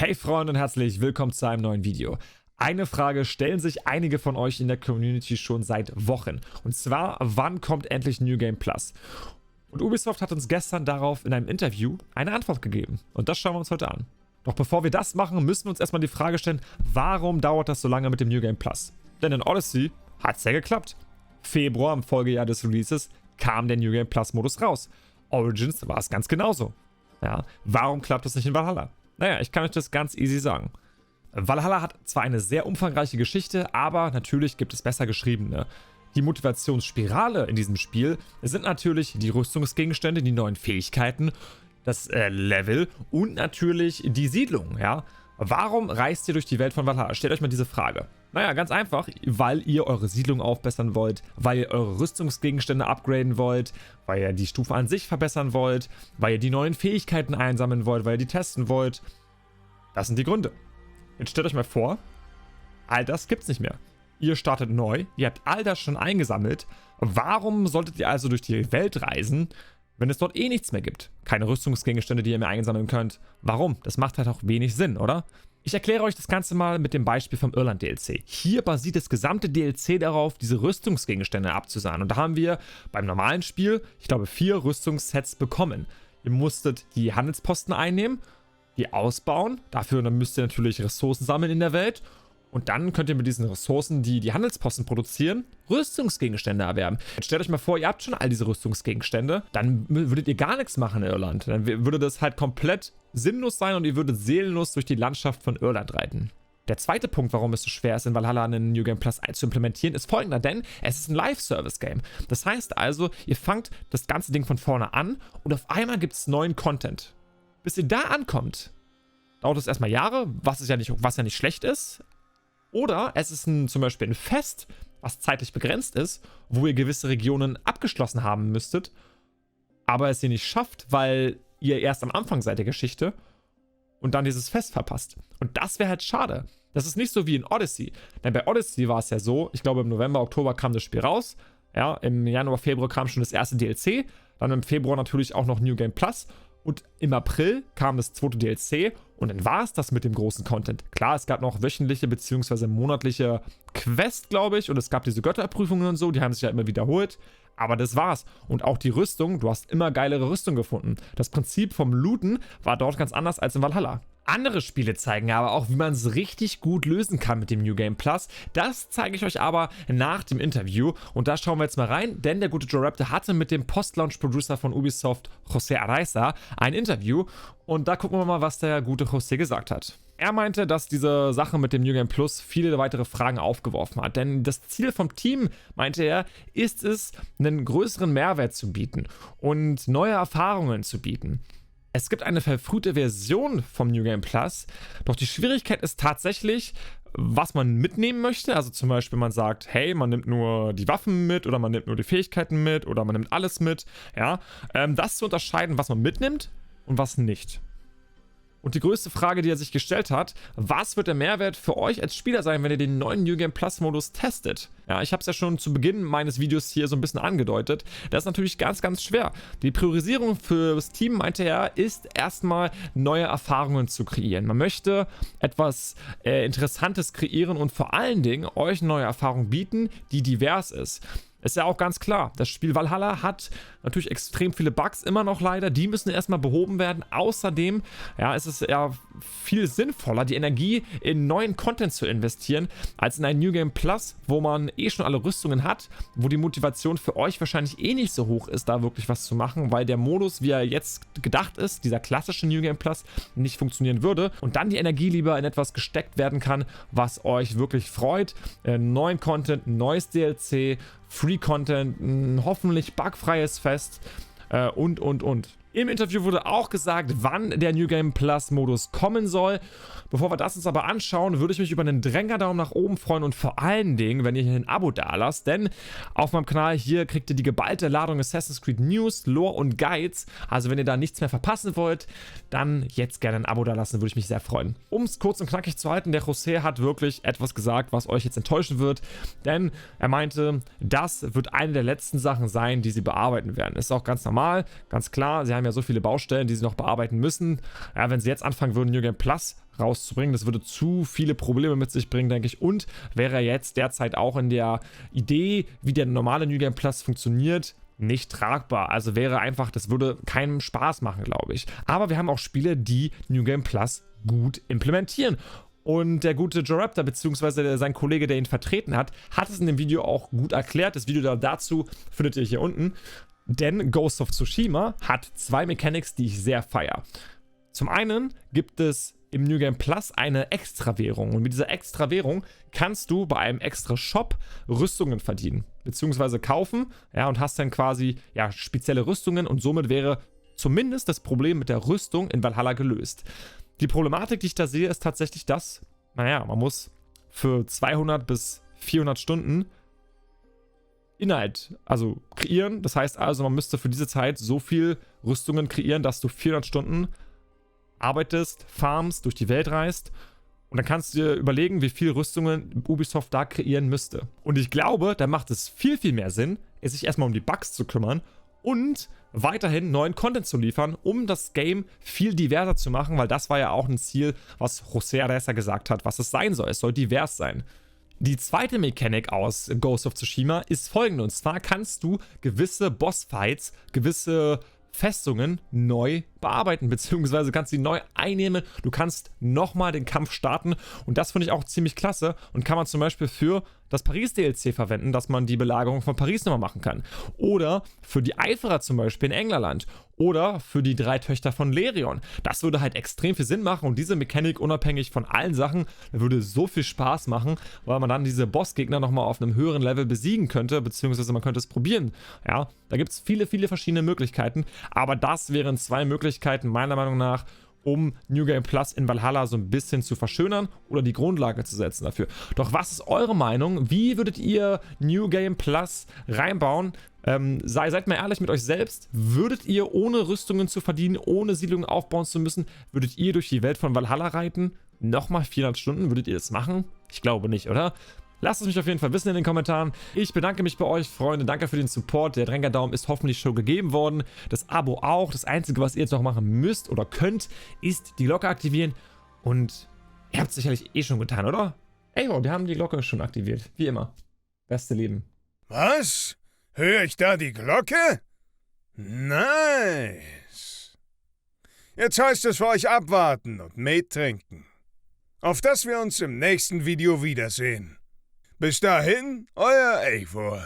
Hey Freunde und herzlich willkommen zu einem neuen Video. Eine Frage stellen sich einige von euch in der Community schon seit Wochen. Und zwar, wann kommt endlich New Game Plus? Und Ubisoft hat uns gestern darauf in einem Interview eine Antwort gegeben. Und das schauen wir uns heute an. Doch bevor wir das machen, müssen wir uns erstmal die Frage stellen, warum dauert das so lange mit dem New Game Plus? Denn in Odyssey hat es ja geklappt. Februar, im Folgejahr des Releases, kam der New Game Plus Modus raus. Origins war es ganz genauso. Ja, warum klappt das nicht in Valhalla? Naja, ich kann euch das ganz easy sagen. Valhalla hat zwar eine sehr umfangreiche Geschichte, aber natürlich gibt es besser geschriebene. Die Motivationsspirale in diesem Spiel sind natürlich die Rüstungsgegenstände, die neuen Fähigkeiten, das Level und natürlich die Siedlung, ja. Warum reist ihr durch die Welt von Valhalla? Stellt euch mal diese Frage. Naja, ganz einfach, weil ihr eure Siedlung aufbessern wollt, weil ihr eure Rüstungsgegenstände upgraden wollt, weil ihr die Stufe an sich verbessern wollt, weil ihr die neuen Fähigkeiten einsammeln wollt, weil ihr die testen wollt. Das sind die Gründe. Jetzt stellt euch mal vor, all das gibt's nicht mehr. Ihr startet neu, ihr habt all das schon eingesammelt. Warum solltet ihr also durch die Welt reisen, wenn es dort eh nichts mehr gibt? Keine Rüstungsgegenstände, die ihr mehr einsammeln könnt. Warum? Das macht halt auch wenig Sinn, oder? Ich erkläre euch das Ganze mal mit dem Beispiel vom Irland DLC. Hier basiert das gesamte DLC darauf, diese Rüstungsgegenstände abzusahen. Und da haben wir beim normalen Spiel, ich glaube, 4 Rüstungssets bekommen. Ihr musstet die Handelsposten einnehmen, die ausbauen. Dafür dann müsst ihr natürlich Ressourcen sammeln in der Welt. Und dann könnt ihr mit diesen Ressourcen, die die Handelsposten produzieren, Rüstungsgegenstände erwerben. Jetzt stellt euch mal vor, ihr habt schon all diese Rüstungsgegenstände, dann würdet ihr gar nichts machen in Irland. Dann würde das halt komplett sinnlos sein und ihr würdet seelenlos durch die Landschaft von Irland reiten. Der zweite Punkt, warum es so schwer ist, in Valhalla einen New Game Plus zu implementieren, ist folgender, denn es ist ein Live-Service-Game. Das heißt also, ihr fangt das ganze Ding von vorne an und auf einmal gibt es neuen Content. Bis ihr da ankommt, dauert es erstmal Jahre, was ja nicht schlecht ist. Oder es ist zum Beispiel ein Fest, was zeitlich begrenzt ist, wo ihr gewisse Regionen abgeschlossen haben müsstet, aber es ihr nicht schafft, weil ihr erst am Anfang seid der Geschichte und dann dieses Fest verpasst. Und das wäre halt schade. Das ist nicht so wie in Odyssey. Denn bei Odyssey war es ja so, ich glaube im November, Oktober kam das Spiel raus. Ja, im Januar, Februar kam schon das erste DLC. Dann im Februar natürlich auch noch New Game Plus. Und im April kam das zweite DLC und dann war es das mit dem großen Content. Klar, es gab noch wöchentliche bzw. monatliche Quest, glaube ich, und es gab diese Götterprüfungen und so, die haben sich ja immer wiederholt. Aber das war's. Und auch die Rüstung, du hast immer geilere Rüstung gefunden. Das Prinzip vom Looten war dort ganz anders als in Valhalla. Andere Spiele zeigen aber auch, wie man es richtig gut lösen kann mit dem New Game Plus. Das zeige ich euch aber nach dem Interview. Und da schauen wir jetzt mal rein, denn der gute Joe Raptor hatte mit dem Post-Launch-Producer von Ubisoft, José Araiza, ein Interview. Und da gucken wir mal, was der gute José gesagt hat. Er meinte, dass diese Sache mit dem New Game Plus viele weitere Fragen aufgeworfen hat. Denn das Ziel vom Team, meinte er, ist es, einen größeren Mehrwert zu bieten und neue Erfahrungen zu bieten. Es gibt eine verfrühte Version vom New Game Plus, doch die Schwierigkeit ist tatsächlich, was man mitnehmen möchte. Also zum Beispiel, man sagt, hey, man nimmt nur die Waffen mit oder man nimmt nur die Fähigkeiten mit oder man nimmt alles mit. Ja, das zu unterscheiden, was man mitnimmt und was nicht. Und die größte Frage, die er sich gestellt hat, was wird der Mehrwert für euch als Spieler sein, wenn ihr den neuen New Game Plus Modus testet? Ja, ich habe es ja schon zu Beginn meines Videos hier so ein bisschen angedeutet. Das ist natürlich ganz, ganz schwer. Die Priorisierung für das Team, meinte er, ist erstmal neue Erfahrungen zu kreieren. Man möchte etwas Interessantes kreieren und vor allen Dingen euch neue Erfahrungen bieten, die divers ist. Ist ja auch ganz klar, das Spiel Valhalla hat natürlich extrem viele Bugs, immer noch leider, die müssen erstmal behoben werden. Außerdem, ja, ist es ja viel sinnvoller, die Energie in neuen Content zu investieren, als in ein New Game Plus, wo man eh schon alle Rüstungen hat, wo die Motivation für euch wahrscheinlich eh nicht so hoch ist, da wirklich was zu machen, weil der Modus, wie er jetzt gedacht ist, dieser klassische New Game Plus, nicht funktionieren würde und dann die Energie lieber in etwas gesteckt werden kann, was euch wirklich freut. Neuen Content, neues DLC, Free-Content, ein hoffentlich bugfreies Fest und. Im Interview wurde auch gesagt, wann der New Game Plus Modus kommen soll. Bevor wir das uns aber anschauen, würde ich mich über einen Dränger-Daumen nach oben freuen und vor allen Dingen, wenn ihr hier ein Abo dalasst, denn auf meinem Kanal hier kriegt ihr die geballte Ladung Assassin's Creed News, Lore und Guides. Also wenn ihr da nichts mehr verpassen wollt, dann jetzt gerne ein Abo dalassen, würde ich mich sehr freuen. Um es kurz und knackig zu halten, der José hat wirklich etwas gesagt, was euch jetzt enttäuschen wird, denn er meinte, das wird eine der letzten Sachen sein, die sie bearbeiten werden. Ist auch ganz normal, ganz klar, sie haben haben ja so viele Baustellen, die sie noch bearbeiten müssen. Ja, wenn sie jetzt anfangen würden, New Game Plus rauszubringen, das würde zu viele Probleme mit sich bringen, denke ich. Und wäre jetzt derzeit auch in der Idee, wie der normale New Game Plus funktioniert, nicht tragbar. Also wäre einfach, das würde keinem Spaß machen, glaube ich. Aber wir haben auch Spiele, die New Game Plus gut implementieren. Und der gute Joraptor, beziehungsweise sein Kollege, der ihn vertreten hat, hat es in dem Video auch gut erklärt. Das Video dazu findet ihr hier unten. Denn Ghost of Tsushima hat 2 Mechanics, die ich sehr feiere. Zum einen gibt es im New Game Plus eine Extrawährung. Und mit dieser Extrawährung kannst du bei einem extra Shop Rüstungen verdienen, beziehungsweise kaufen. Ja, und hast dann quasi ja, spezielle Rüstungen. Und somit wäre zumindest das Problem mit der Rüstung in Valhalla gelöst. Die Problematik, die ich da sehe, ist tatsächlich das, naja, man muss für 200 bis 400 Stunden Inhalt, also kreieren. Das heißt also, man müsste für diese Zeit so viel Rüstungen kreieren, dass du 400 Stunden arbeitest, farmst, durch die Welt reist. Und dann kannst du dir überlegen, wie viel Rüstungen Ubisoft da kreieren müsste. Und ich glaube, da macht es viel, viel mehr Sinn, sich erstmal um die Bugs zu kümmern und weiterhin neuen Content zu liefern, um das Game viel diverser zu machen, weil das war ja auch ein Ziel, was José Areza gesagt hat, was es sein soll. Es soll divers sein. Die zweite Mechanik aus Ghost of Tsushima ist folgende, und zwar kannst du gewisse Bossfights, gewisse Festungen neu bearbeiten, beziehungsweise kannst sie neu einnehmen. Du kannst nochmal den Kampf starten und das finde ich auch ziemlich klasse und kann man zum Beispiel für das Paris-DLC verwenden, dass man die Belagerung von Paris nochmal machen kann. Oder für die Eiferer zum Beispiel in England. Oder für die 3 Töchter von Lerion. Das würde halt extrem viel Sinn machen und diese Mechanik unabhängig von allen Sachen würde so viel Spaß machen, weil man dann diese Bossgegner nochmal auf einem höheren Level besiegen könnte, beziehungsweise man könnte es probieren. Ja, da gibt es viele, viele verschiedene Möglichkeiten, aber das wären 2 Möglichkeiten meiner Meinung nach, um New Game Plus in Valhalla so ein bisschen zu verschönern oder die Grundlage zu setzen dafür. Doch was ist eure Meinung? Wie würdet ihr New Game Plus reinbauen? Seid mal ehrlich mit euch selbst. Würdet ihr, ohne Rüstungen zu verdienen, ohne Siedlungen aufbauen zu müssen, würdet ihr durch die Welt von Valhalla reiten? Nochmal 400 Stunden? Würdet ihr das machen? Ich glaube nicht, oder? Lasst es mich auf jeden Fall wissen in den Kommentaren. Ich bedanke mich bei euch, Freunde. Danke für den Support. Der Drängerdaum ist hoffentlich schon gegeben worden. Das Abo auch. Das Einzige, was ihr jetzt noch machen müsst oder könnt, ist die Glocke aktivieren. Und ihr habt es sicherlich eh schon getan, oder? Ey, wir haben die Glocke schon aktiviert. Wie immer. Beste Leben. Was? Höre ich da die Glocke? Nice. Jetzt heißt es für euch abwarten und Met trinken. Auf dass wir uns im nächsten Video wiedersehen. Bis dahin, euer Eivor.